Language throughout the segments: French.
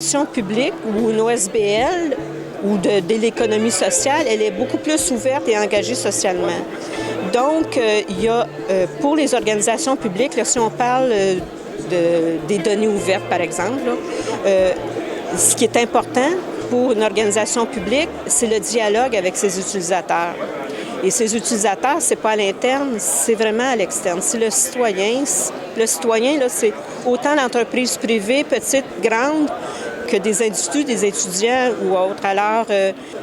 L'action publique ou une OSBL ou de l'économie sociale, elle est beaucoup plus ouverte et engagée socialement. Donc, il y a, pour les organisations publiques, là, si on parle des données ouvertes, par exemple, là, ce qui est important pour une organisation publique, c'est le dialogue avec ses utilisateurs. Et ces utilisateurs, c'est pas à l'interne, c'est vraiment à l'externe. C'est le citoyen. Le citoyen, là, c'est autant l'entreprise privée, petite, grande, que des industries, des étudiants ou autres. Alors,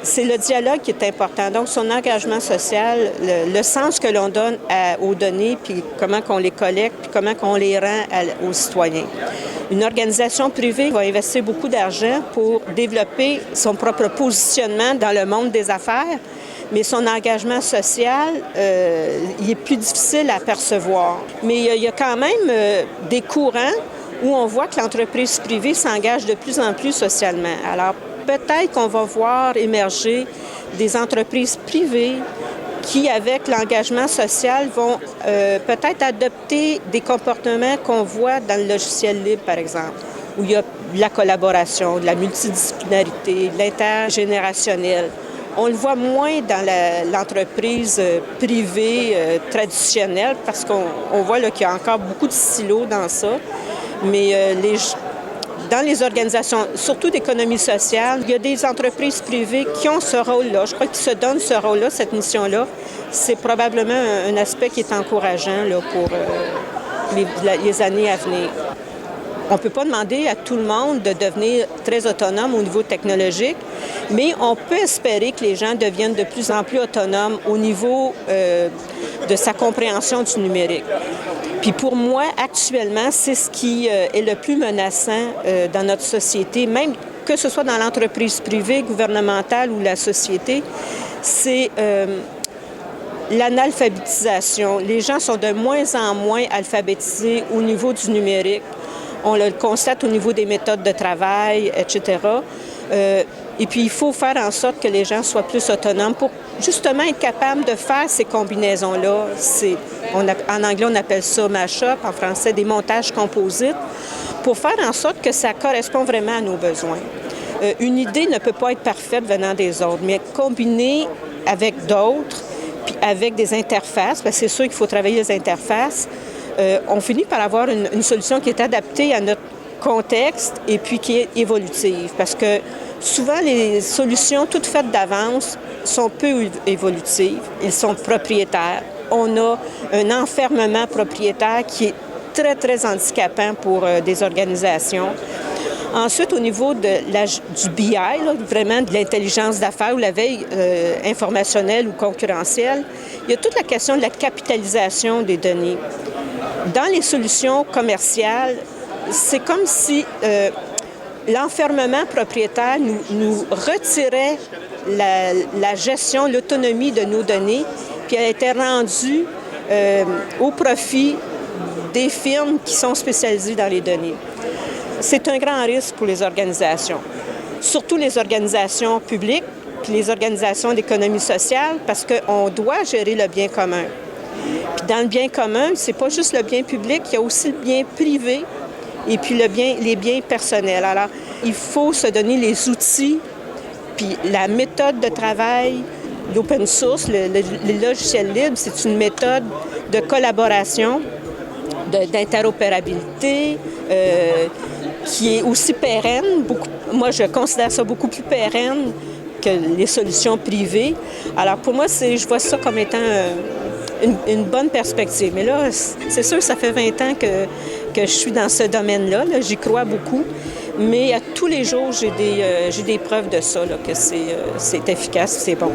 c'est le dialogue qui est important. Donc, son engagement social, le sens que l'on donne aux données, puis comment qu'on les collecte, puis comment qu'on les rend aux citoyens. Une organisation privée va investir beaucoup d'argent pour développer son propre positionnement dans le monde des affaires, mais son engagement social, il est plus difficile à percevoir. Mais il y a quand même des courants où on voit que l'entreprise privée s'engage de plus en plus socialement. Alors, peut-être qu'on va voir émerger des entreprises privées qui, avec l'engagement social, vont peut-être adopter des comportements qu'on voit dans le logiciel libre, par exemple, où il y a de la collaboration, de la multidisciplinarité, de l'intergénérationnel. On le voit moins dans l'entreprise privée traditionnelle parce qu'on voit qu'il y a encore beaucoup de silos dans ça. Mais dans les organisations, surtout d'économie sociale, il y a des entreprises privées qui ont ce rôle-là. Je crois qu'ils se donnent ce rôle-là, cette mission-là. C'est probablement un aspect qui est encourageant là, pour les années à venir. On ne peut pas demander à tout le monde de devenir très autonome au niveau technologique, mais on peut espérer que les gens deviennent de plus en plus autonomes au niveau de sa compréhension du numérique. Puis pour moi, actuellement, c'est ce qui est le plus menaçant dans notre société, même que ce soit dans l'entreprise privée, gouvernementale ou la société, c'est l'analphabétisation. Les gens sont de moins en moins alphabétisés au niveau du numérique. On le constate au niveau des méthodes de travail, etc. Et puis, il faut faire en sorte que les gens soient plus autonomes pour justement être capables de faire ces combinaisons-là. En anglais, on appelle ça mash-up, en français, des montages composites, pour faire en sorte que ça correspond vraiment à nos besoins. Une idée ne peut pas être parfaite venant des autres, mais combinée avec d'autres, puis avec des interfaces, parce que c'est sûr qu'il faut travailler les interfaces, on finit par avoir une solution qui est adaptée à notre contexte et puis qui est évolutive. Parce que souvent, les solutions toutes faites d'avance sont peu évolutives. Ils sont propriétaires. On a un enfermement propriétaire qui est très, très handicapant pour des organisations. Ensuite, au niveau du BI, là, vraiment de l'intelligence d'affaires ou la veille informationnelle ou concurrentielle, il y a toute la question de la capitalisation des données. Dans les solutions commerciales, c'est comme si l'enfermement propriétaire nous retirait la gestion, l'autonomie de nos données, puis elle était rendue au profit des firmes qui sont spécialisées dans les données. C'est un grand risque pour les organisations, surtout les organisations publiques, puis les organisations d'économie sociale, parce qu'on doit gérer le bien commun. Puis dans le bien commun, c'est pas juste le bien public, il y a aussi le bien privé et puis les biens personnels. Alors, il faut se donner les outils, puis la méthode de travail, l'open source, le logiciel libre, c'est une méthode de collaboration, d'interopérabilité, qui est aussi pérenne. Moi, je considère ça beaucoup plus pérenne que les solutions privées. Alors, pour moi, je vois ça comme étant une bonne perspective. Mais là, c'est sûr, ça fait 20 ans que je suis dans ce domaine-là. Là. J'y crois beaucoup. Mais à tous les jours, j'ai des preuves de ça, là, que c'est efficace, c'est bon.